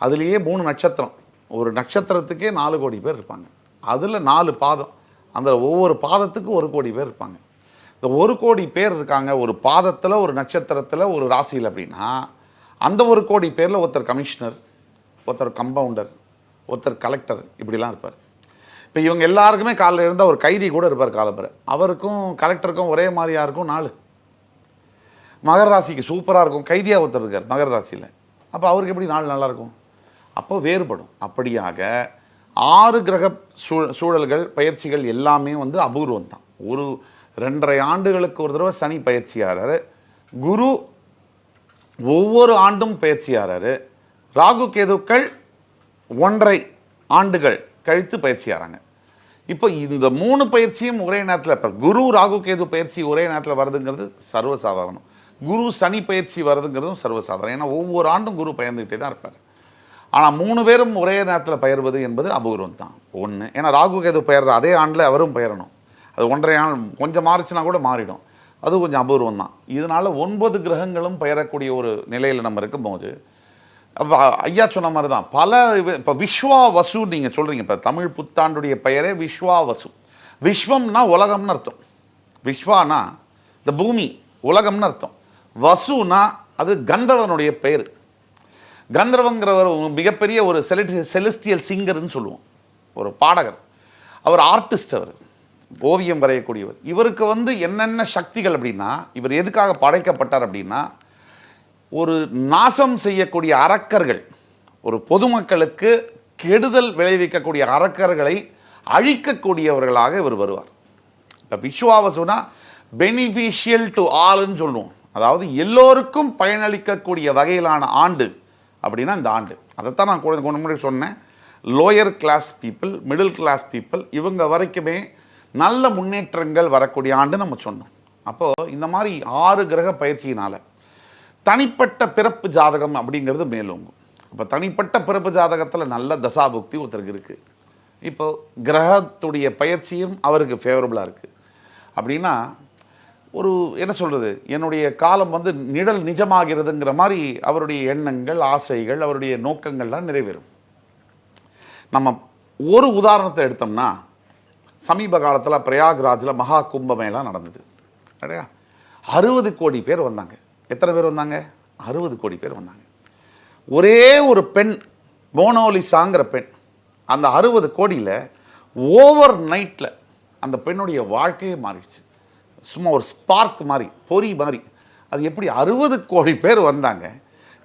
அதுலேயே 3 நட்சத்திரம், ஒரு நட்சத்திரத்துக்கே 4 கோடி பேர் இருப்பாங்க. அதில் 4 பாதம், அந்த ஒவ்வொரு பாதத்துக்கும் 1 கோடி பேர் இருப்பாங்க. இந்த 1 கோடி பேர் இருக்காங்க ஒரு பாதத்தில், ஒரு நட்சத்திரத்தில், ஒரு ராசியில். அப்படின்னா அந்த 1 கோடி பேரில் ஒருத்தர் கமிஷனர், ஒருத்தர் கம்பவுண்டர், ஒருத்தர் கலெக்டர், இப்படிலாம் இருப்பார். இப்போ இவங்க எல்லாருக்குமே காலையில் இருந்தால் ஒரு கைதி கூட இருப்பார் காலம்பரை. அவருக்கும் கலெக்டருக்கும் ஒரே மாதிரியாக இருக்கும் நாள். மகர ராசிக்கு சூப்பராக இருக்கும், கைதியாக ஒருத்தர் இருக்கார் மகர ராசியில். அப்போ அவருக்கு எப்படி நாள் நல்லாயிருக்கும்? அப்போ வேறுபடும். அப்படியாக 6 கிரக சூழல்கள், பயிற்சிகள் எல்லாமே வந்து அபூர்வம் தான். ஒரு 2.5 ஆண்டுகளுக்கு ஒரு தடவை சனி பயிற்சியாகிறாரு, குரு ஒவ்வொரு ஆண்டும் பயிற்சியாகிறாரு, ராகு கேதுக்கள் 1.5 ஆண்டுகள் கழித்து பயிற்சியாகிறாங்க. இப்போ இந்த 3 பயிற்சியும் ஒரே நேரத்தில், இப்போ குரு ராகு கேது பயிற்சி ஒரே நேரத்தில் வருதுங்கிறது சர்வசாதாரணம். குரு சனி பயிற்சி வருதுங்கிறதும் சர்வசாதாரணம். ஏன்னா ஒவ்வொரு ஆண்டும் குரு பயந்துக்கிட்டே தான் இருப்பார். ஆனால் 3 பேரும் ஒரே நேரத்தில் பெயர்வது என்பது அபூர்வம் தான். ஒன்று, ஏன்னா ராகு கேது பெயர்ற அதே ஆண்டில் அவரும் பெயரணும். அது 1.5 ஆண்டு கொஞ்சம் மாறிச்சுன்னா கூட மாறிடும். அது கொஞ்சம் அபூர்வம் தான். இதனால் 9 கிரகங்களும் பெயரக்கூடிய ஒரு நிலையில் நம்ம இருக்கும்போது, அப்போ ஐயா சொன்ன மாதிரி தான் பல. இப்போ விஸ்வா வசு நீங்கள் சொல்கிறீங்க, இப்போ தமிழ் புத்தாண்டுடைய பெயரே விஸ்வா வசு. விஸ்வம்னா உலகம்னு அர்த்தம். விஸ்வானா இந்த பூமி, உலகம்னு அர்த்தம். வசுனா அது கந்தர்வனுடைய பெயர். கந்தர்வங்கிறவர் மிகப்பெரிய ஒரு செலஸ்டியல் சிங்கர்னு சொல்லுவோம், ஒரு பாடகர். அவர் ஆர்டிஸ்ட், அவர் ஓவியம் வரையக்கூடியவர். இவருக்கு வந்து என்னென்ன சக்திகள் அப்படின்னா, இவர் எதுக்காக படைக்கப்பட்டார் அப்படின்னா, ஒரு நாசம் செய்யக்கூடிய அரக்கர்கள், ஒரு பொதுமக்களுக்கு கெடுதல் விளைவிக்கக்கூடிய அரக்கர்களை அழிக்கக்கூடியவர்களாக இவர் வருவார். இப்போ விஸ்வாவசுனா பெனிஃபிஷியல் டு ஆல்னு சொல்லுவோம். அதாவது எல்லோருக்கும் பயனளிக்கக்கூடிய வகையிலான ஆண்டு அப்படின்னா இந்த ஆண்டு. அதைத்தான் நான் கொஞ்சம் முன்னாடி சொன்னேன். Lower class people, middle class people இவங்க வரைக்குமே நல்ல முன்னேற்றங்கள் வரக்கூடிய ஆண்டு நம்ம சொன்னோம். அப்போது இந்த மாதிரி 6 கிரக பயிற்சியினால் தனிப்பட்ட பிறப்பு ஜாதகம் அப்படிங்கிறது மேலோங்கும். அப்போ தனிப்பட்ட பிறப்பு ஜாதகத்தில் நல்ல தசாபுக்தி ஒருத்தருக்கு இருக்குது. இப்போ கிரகத்துடைய பயிற்சியும் அவருக்கு ஃபேவரபுளாக இருக்குது அப்படின்னா ஒரு என்ன சொல்கிறது, என்னுடைய காலம் வந்து நிழல் நிஜமாகிறதுங்கிற மாதிரி அவருடைய எண்ணங்கள், ஆசைகள், அவருடைய நோக்கங்கள்லாம் நிறைவேறும். நம்ம ஒரு உதாரணத்தை எடுத்தோம்னா சமீப காலத்தில் பிரயாக்ராஜில் மகா கும்பமேளா நடந்தது. இல்லையா? 60 கோடி பேர் வந்தாங்க. எத்தனை பேர் வந்தாங்க? 60 கோடி பேர் வந்தாங்க. ஒரே ஒரு பெண், மோனோலிசாங்கிற பெண், அந்த 60 கோடியில் ஓவர் நைட்டில் அந்த பெண்ணுடைய வாழ்க்கையே மாறிடுச்சு. சும்மா ஒரு ஸ்பார்க் மாதிரி, பொறி மாதிரி. அது எப்படி 60 கோடி பேர் வந்தாங்க.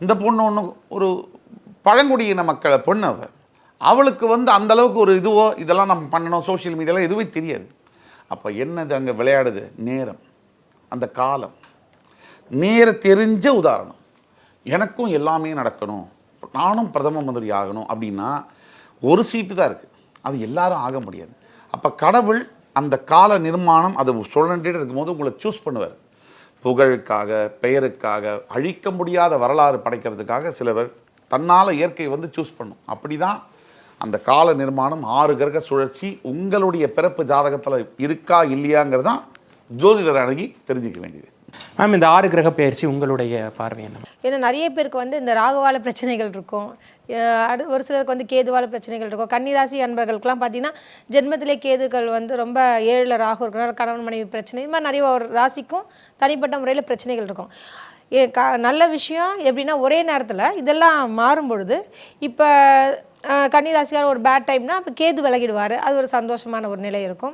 இந்த பொண்ணு ஒன்று ஒரு பழங்குடியின மக்களை பொண்ணு அவளுக்கு வந்து அந்தளவுக்கு ஒரு இதுவோ இதெல்லாம் நம்ம பண்ணணும் சோஷியல் மீடியாவில் எதுவே தெரியாது. அப்போ என்னது அங்கே விளையாடுது? நேரம், அந்த காலம். நேர தெரிஞ்ச உதாரணம். எனக்கும் எல்லாமே நடக்கணும், நானும் பிரதம மந்திரி ஆகணும் அப்படின்னா ஒரு சீட்டு தான் இருக்குது, அது எல்லாரும் ஆக முடியாது. அப்போ கடவுள் அந்த கால நிர்மாணம் அது சொல்லிட்டே இருக்கும்போது உங்களை சூஸ் பண்ணுவார். புகழுக்காக, பெயருக்காக, அழிக்க முடியாத வரலாறு படைக்கிறதுக்காக சிலவர் தன்னால் இயற்கை வந்து சூஸ் பண்ணும். அப்படி தான் அந்த கால நிர்மாணம் 6 கிரக சுழற்சி உங்களுடைய பிறப்பு ஜாதகத்தில் இருக்கா இல்லையாங்கிறது தான் ஜோதிடர் அணுகி தெரிஞ்சிக்க வேண்டியது. மேம், இந்த 6 கிரக பயிற்சி உங்களுடைய பார்வை என்ன? ஏன்னா நிறைய பேருக்கு வந்து இந்த ராகுவால பிரச்சனைகள் இருக்கும், ஒரு சிலருக்கு வந்து கேதுவால பிரச்சனைகள் இருக்கும். கன்னிராசி அன்பர்களுக்கெல்லாம் பார்த்தீங்கன்னா ஜென்மத்திலே கேதுகள் வந்து ரொம்ப 7ல் ராகு இருக்கிற கணவன் மனைவி பிரச்சனை, இது மாதிரி நிறைய ஒரு ராசிக்கும் தனிப்பட்ட முறையில் பிரச்சனைகள் இருக்கும். நல்ல விஷயம் எப்படின்னா ஒரே நேரத்தில் இதெல்லாம் மாறும் பொழுது இப்போ கன்னிராசிக்கார ஒரு பேட் டைம்னா அப்போ கேது விலகிடுவார், அது ஒரு சந்தோஷமான ஒரு நிலை இருக்கும்.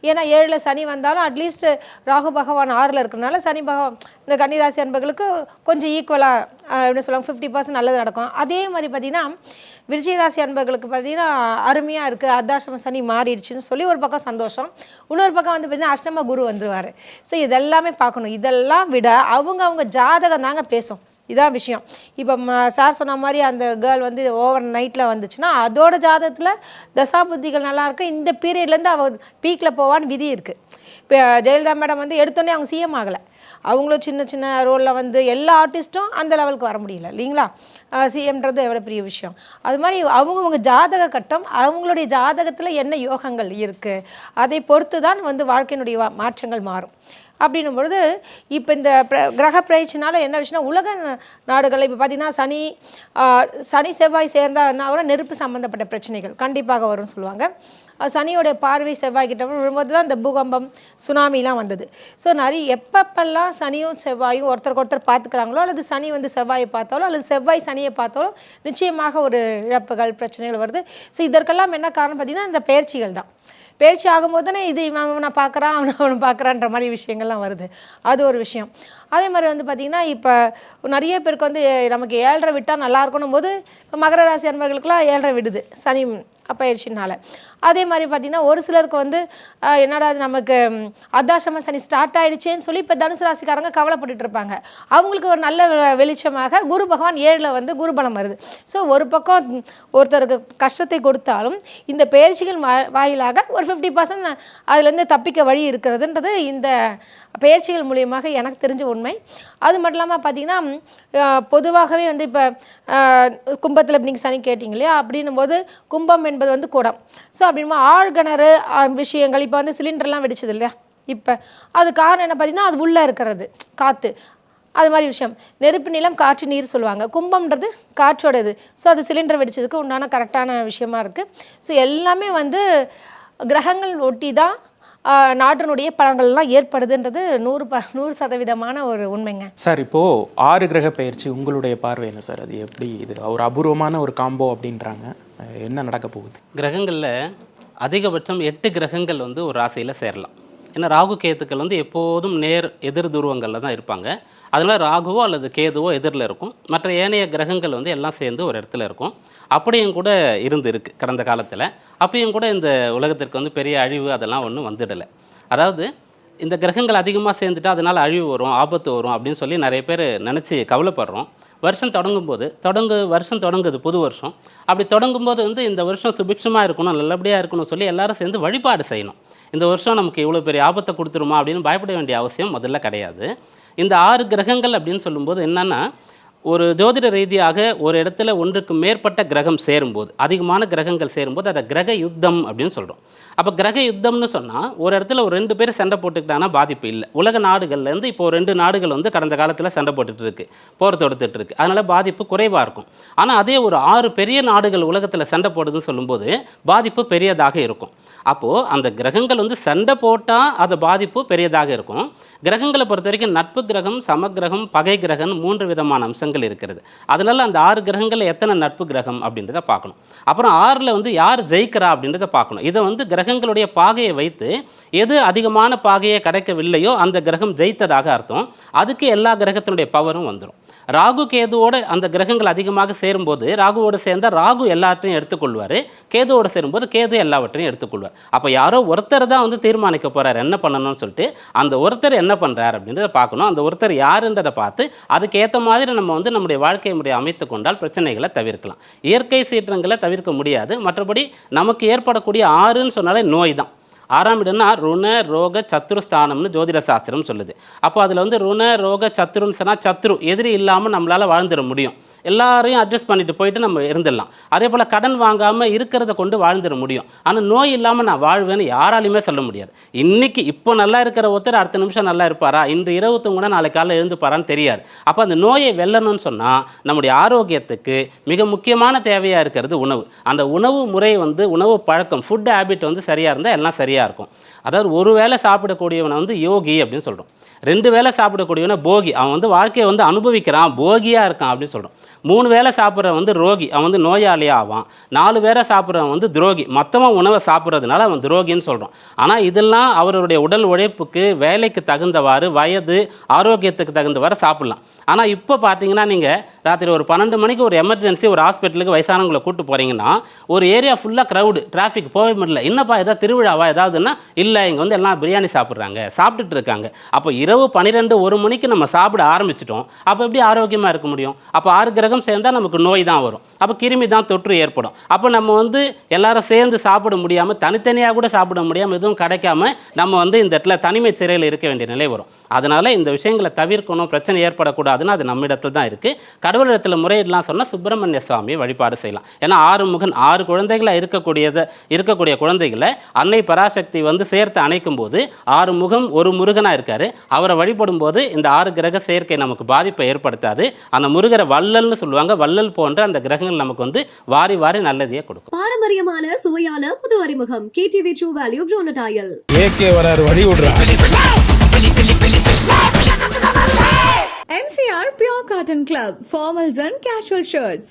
ஏன்னா 7ல் சனி வந்தாலும் அட்லீஸ்ட் ராகு பகவான் 6ல் இருக்கிறனால சனி பகவான் இந்த கன்னிராசி அன்பர்களுக்கு கொஞ்சம் ஈக்குவலாக எப்படி சொல்லுவாங்க 50% நல்லது நடக்கும். அதே மாதிரி பார்த்திங்கன்னா விருச்சிகராசி அன்பர்களுக்கு பார்த்திங்கன்னா அருமையாக இருக்குது, அர்த்தாஷ்டம சனி மாறிடுச்சுன்னு சொல்லி ஒரு பக்கம் சந்தோஷம், இன்னொரு பக்கம் வந்து பார்த்திங்கன்னா அஷ்டம குரு வந்துடுவார். ஸோ இதெல்லாமே பார்க்கணும். இதெல்லாம் விட அவங்க ஜாதகம் தாங்க பேசும். இதான் விஷயம். இப்போ சார் சொன்ன மாதிரி அந்த கேர்ள் வந்து ஓவர் நைட்டில் வந்துச்சுன்னா அதோட ஜாதகத்தில் தசாபுத்திகள் நல்லாயிருக்கு, இந்த பீரியட்லேருந்து அவள் பீக்கில் போவான்னு விதி இருக்குது. இப்போ ஜெயலலிதா மேடம் வந்து எடுத்தோடனே அவங்க சிஎம் ஆகலை, அவங்களும் சின்ன சின்ன ரோலில் வந்து எல்லா ஆர்டிஸ்ட்டும் அந்த லெவலுக்கு வர முடியல இல்லைங்களா? சிஎம்ன்றது எவ்வளோ பெரிய விஷயம். அது மாதிரி அவங்கவுங்க ஜாதக கட்டம், அவங்களுடைய ஜாதகத்தில் என்ன யோகங்கள் இருக்குது அதை பொறுத்து தான் வந்து வாழ்க்கையினுடைய மாற்றங்கள் மாறும். அப்படின்னும் பொழுது இப்போ இந்த கிரக பயிற்சினால என்ன விஷயம்னா உலக நாடுகளில் இப்போ பார்த்திங்கன்னா சனி செவ்வாய் சேர்ந்தான்னா கூட நெருப்பு சம்மந்தப்பட்ட பிரச்சனைகள் கண்டிப்பாக வரும்னு சொல்லுவாங்க. சனியோடைய பார்வை செவ்வாய்கிட்ட விழும்போது தான் இந்த பூகம்பம் சுனாமிலாம் வந்தது. ஸோ நிறைய எப்பப்பெல்லாம் சனியும் செவ்வாயும் ஒருத்தருக்கு ஒருத்தர் பார்த்துக்கிறாங்களோ அல்லது சனி வந்து செவ்வாயை பார்த்தாலோ அல்லது செவ்வாய் சனியை பார்த்தாலோ நிச்சயமாக ஒரு இழப்புகள் பிரச்சனைகள் வருது. ஸோ இதற்கெல்லாம் என்ன காரணம் பார்த்திங்கன்னா இந்த பயிற்சிகள் தான். பயிற்சி ஆகும்போது தானே இது அவனை பார்க்குறான் அவனை பார்க்குறான்ற மாதிரி விஷயங்கள்லாம் வருது, அது ஒரு விஷயம். அதே மாதிரி வந்து பார்த்திங்கன்னா இப்போ நிறைய பேருக்கு வந்து நமக்கு 7.5 விட்டால் நல்லா இருக்கணும் போது இப்போ மகர ராசி அன்பர்களுக்கெல்லாம் 7.5 விடுது சனி பயிற்சினால. அதே மாதிரி பார்த்திங்கன்னா ஒரு சிலருக்கு வந்து என்னடா அது நமக்கு அர்த்தாஷ்டம சனி ஸ்டார்ட் ஆகிடுச்சேன்னு சொல்லி இப்போ தனுசு ராசிக்காரங்க கவலைப்பட்டுட்டு இருப்பாங்க. அவங்களுக்கு ஒரு நல்ல வெளிச்சமாக குரு பகவான் 7ல் வந்து குருபலம் வருது. ஸோ ஒரு பக்கம் ஒருத்தருக்கு கஷ்டத்தை கொடுத்தாலும் இந்த பயிற்சிகள் வாயிலாக ஒரு 50% அதுலேருந்து தப்பிக்க வழி இருக்கிறதுன்றது இந்த பயிற்சிகள் மூலியமாக எனக்கு தெரிஞ்ச உண்மை. அது மட்டும் இல்லாமல் பார்த்திங்கன்னா பொதுவாகவே வந்து இப்போ கும்பத்தில் இப்போ நீங்கள் சனி கேட்டிங்க இல்லையா, அப்படின்னும் போது கும்பம் என்பது வந்து குடம். ஸோ அப்படின்னா ஆழ்கிணறு விஷயங்கள் இப்போ வந்து சிலிண்டர்லாம் வெடிச்சது இல்லையா, இப்போ அது காரணம் என்ன பார்த்திங்கன்னா அது உள்ளே இருக்கிறது காற்று, அது மாதிரி விஷயம். நெருப்பு நிலம் காற்று நீர் சொல்லுவாங்க, கும்பம்ன்றது காற்றோடது. ஸோ அது சிலிண்டர் வெடிச்சதுக்கு உண்டான கரெக்டான விஷயமா இருக்குது. ஸோ எல்லாமே வந்து கிரகங்கள் ஒட்டி தான் நாட்டினுடைய பலன்கள்லாம் ஏற்படுதுன்றது 100% ஒரு உண்மைங்க சார். இப்போது 6 கிரக பயிற்சி உங்களுடைய பார்வை என்ன சார்? அது எப்படி இது ஒரு அபூர்வமான ஒரு காம்போ அப்படின்றாங்க, என்ன நடக்க போகுது? கிரகங்களில் அதிகபட்சம் 8 கிரகங்கள் வந்து ஒரு ராசியில் சேரலாம். ஏன்னா ராகு கேத்துக்கள் வந்து எப்போதும் நேர் எதிர் துருவங்களில் தான் இருப்பாங்க. அதனால் ராகுவோ அல்லது கேதுவோ எதிரில் இருக்கும், மற்ற ஏனைய கிரகங்கள் வந்து எல்லாம் சேர்ந்து ஒரு இடத்துல இருக்கும். அப்படியும் கூட இருக்கு கடந்த காலத்தில். அப்பயும் கூட இந்த உலகத்திற்கு வந்து பெரிய அழிவு அதெல்லாம் ஒன்றும் வந்துடலை. அதாவது இந்த கிரகங்கள் அதிகமாக சேர்ந்துட்டா அதனால் அழிவு வரும், ஆபத்து வரும் அப்படின்னு சொல்லி நிறைய பேர் நினச்சி கவலைப்படுறோம். வருஷம் தொடங்கும்போது வருஷம் தொடங்குது, புது வருஷம். அப்படி தொடங்கும்போது வந்து இந்த வருஷம் சுபிக்ஷமாக இருக்கணும், நல்லபடியாக இருக்கணும்னு சொல்லி எல்லாரும் சேர்ந்து வழிபாடு செய்யணும். இந்த வருஷம் நமக்கு இவ்வளோ பெரிய ஆபத்தை கொடுத்துருமா அப்படின்னு பயப்பட வேண்டிய அவசியம் முதல்ல கிடையாது. இந்த 6 கிரகங்கள் அப்படின்னு சொல்லும்போது என்னென்னா, ஒரு ஜோதிட ரீதியாக ஒரு இடத்துல ஒன்றுக்கு மேற்பட்ட கிரகம் சேரும்போது, அதிகமான கிரகங்கள் சேரும்போது அதை கிரக யுத்தம் அப்படின்னு சொல்கிறோம். அப்போ கிரக யுத்தம்னு சொன்னால் ஒரு இடத்துல ஒரு 2 பேர் சண்டை போட்டுக்கிட்டாங்கன்னா பாதிப்பு இல்லை. உலக நாடுகள்லேருந்து இப்போ 2 நாடுகள் வந்து கடந்த காலத்தில் சண்டை போட்டுட்டு இருக்கு, போர் தொடுத்துட்டு இருக்கு. அதனால் பாதிப்பு குறைவாக இருக்கும். ஆனால் அதே ஒரு 6 பெரிய நாடுகள் உலகத்தில் சண்டை போடுதுன்னு சொல்லும்போது பாதிப்பு பெரியதாக இருக்கும். அப்போது அந்த கிரகங்கள் வந்து சண்டை போட்டால் அது பாதிப்பு பெரியதாக இருக்கும். கிரகங்களை பொறுத்த வரைக்கும் நட்பு கிரகம், சமகிரகம், பகை கிரகம் 3 விதமான அம்சங்கள் இருக்கிறது. அதனால் அந்த 6 கிரகங்களில் எத்தனை நட்பு கிரகம் அப்படின்றத பார்க்கணும். அப்புறம் 6ல் வந்து யார் ஜெயிக்கிறா அப்படின்றத பார்க்கணும். இதை வந்து கிரகங்களுடைய பாகையை வைத்து எது அதிகமான பாகையை கிடைக்கவில்லையோ அந்த கிரகம் ஜெயித்ததாக அர்த்தம். அதுக்கு எல்லா கிரகத்தினுடைய பவரும் வந்துடும். ராகு கேதுவோடு அந்த கிரகங்கள் அதிகமாக சேரும்போது ராகுவோடு சேர்ந்தால் ராகு எல்லாத்தையும் எடுத்துக்கொள்வார், கேதுவோடு சேரும்போது கேது எல்லாவற்றையும் எடுத்துக்கொள்வார். அப்போ யாரோ ஒருத்தர் தான் வந்து தீர்மானிக்க போகிறார் என்ன பண்ணணும்னு சொல்லிட்டு. அந்த ஒருத்தர் என்ன பண்ணுறார் அப்படின்றத பார்க்கணும். அந்த ஒருத்தர் யாருன்றதை பார்த்து அதுக்கேற்ற மாதிரி நம்ம வந்து நம்முடைய வாழ்க்கை முறையை அமைத்து கொண்டால் பிரச்சனைகளை தவிர்க்கலாம். இயற்கை சீற்றங்களை தவிர்க்க முடியாது. மற்றபடி நமக்கு ஏற்படக்கூடிய 6ன்னு சொன்னாலே நோய் தான். 6ஆம் இடம்னா ருண ரோக சத்ருஸ்தானம்னு ஜோதிட சாஸ்திரம் சொல்லுது. அப்போ அதில் வந்து ருண ரோக சத்ருன்னு சொன்னால் சத்ரு எதிரி இல்லாமல் நம்மளால் வாழ்ந்துட முடியும். எல்லாரையும் அட்ஜஸ்ட் பண்ணிட்டு போயிட்டு நம்ம இருந்துடலாம். அதே போல் கடன் வாங்காமல் இருக்கிறத கொண்டு வாழ்ந்துட முடியும். ஆனால் நோய் இல்லாமல் நான் வாழ்வேன்னு யாராலையுமே சொல்ல முடியாது. இன்றைக்கி இப்போ நல்லா இருக்கிற ஒருத்தர் அடுத்த நிமிஷம் நல்லா இருப்பாரா, இன்று இரவு தூங்கினா நாளைக்கு காலையில் எழுந்துப்பாரான்னு தெரியாது. அப்போ அந்த நோயை வெல்லணும்னு சொன்னால் நம்முடைய ஆரோக்கியத்துக்கு மிக முக்கியமான தேவையாக இருக்கிறது உணவு. அந்த உணவு முறை வந்து உணவு பழக்கம், ஃபுட் ஹேபிட் வந்து சரியாக இருந்தால் எல்லாம் சரியாக இருக்கும். அதாவது ஒரு வேளை சாப்பிடக்கூடியவனை வந்து யோகி அப்படின்னு சொல்கிறோம். 2 வேளை சாப்பிடக்கூடியவனை போகி, அவன் வந்து வாழ்க்கையை வந்து அனுபவிக்கிறான், போகியாக இருக்கான் அப்படின்னு சொல்கிறோம். 3 வேளை சாப்பிட்றவன் வந்து ரோகி, அவன் வந்து நோயாளியாக ஆவான். 4 வேளை சாப்பிட்றவன் வந்து துரோகி, மொத்தமாக உணவை சாப்பிட்றதுனால அவன் துரோகின்னு சொல்கிறோம். ஆனால் இதெல்லாம் அவருடைய உடல் உழைப்புக்கு, வேலைக்கு தகுந்தவாறு, வயது, ஆரோக்கியத்துக்கு தகுந்தவாறு சாப்பிட்லாம். ஆனால் இப்போ பார்த்தீங்கன்னா நீங்கள் ராத்திரி ஒரு 12 மணிக்கு ஒரு எமர்ஜென்சி ஒரு ஹாஸ்பிட்டலுக்கு வயசானவங்களை கூப்பிட்டு போகிறீங்கன்னா ஒரு ஏரியா ஃபுல்லாக க்ரௌடு, டிராஃபிக் போக முடியல. என்னப்பா ஏதாவது திருவிழாவா ஏதாவதுன்னா, இல்லை இங்கே வந்து எல்லாம் பிரியாணி சாப்பிட்றாங்க, சாப்பிட்டுட்டு இருக்காங்க. அப்போ இரவு 12-1 மணிக்கு நம்ம சாப்பிட ஆரம்பிச்சிட்டோம். அப்போ எப்படி ஆரோக்கியமாக இருக்க முடியும்? அப்போ 6 கிரகம் சேர்ந்தால் நமக்கு நோய் தான் வரும். அப்போ கிருமி தான் தொற்று ஏற்படும். அப்போ நம்ம வந்து எல்லாரும் சேர்ந்து சாப்பிட முடியாமல், தனித்தனியாக கூட சாப்பிட முடியாமல், எதுவும் கிடைக்காம நம்ம வந்து இந்த இடத்துல தனிமை சிறையில் இருக்க வேண்டிய நிலை வரும். அதனால் இந்த விஷயங்களை தவிர்க்கணும், பிரச்சனை ஏற்படக்கூடாதுன்னு அது நம்மிடத்தில் தான் இருக்குது. கடவுளிடத்தில் முறையிடலாம் சொன்னால் சுப்பிரமணிய சுவாமியை வழிபாடு செய்யலாம். ஏன்னா 6 முகன், 6 குழந்தைகளை இருக்கக்கூடிய குழந்தைகளை அன்னை பராசக்தி வந்து சேர்த்து அணைக்கும் போது 6 முகம் ஒரு முருகனாக இருக்கார். அவரை வழிபடும் போது இந்த 6 கிரக சேர்க்கை நமக்கு பாதிப்பை ஏற்படுத்தாது. அந்த முருகரை வள்ளல்னு சொல்லுவாங்க. வள்ளல் போன்ற அந்த கிரகங்கள் நமக்கு வந்து வாரி வாரி நல்லதையே கொடுக்கும். பாரம்பரியமான சுவையான புது அறிமுகம் கேடிவி ட்ரூ வேல்யூ ப்ரோனட் ஆயில். ஏகே வராரு வழி விடுறான். MCR Pure Cotton Club, formals and casual shirts.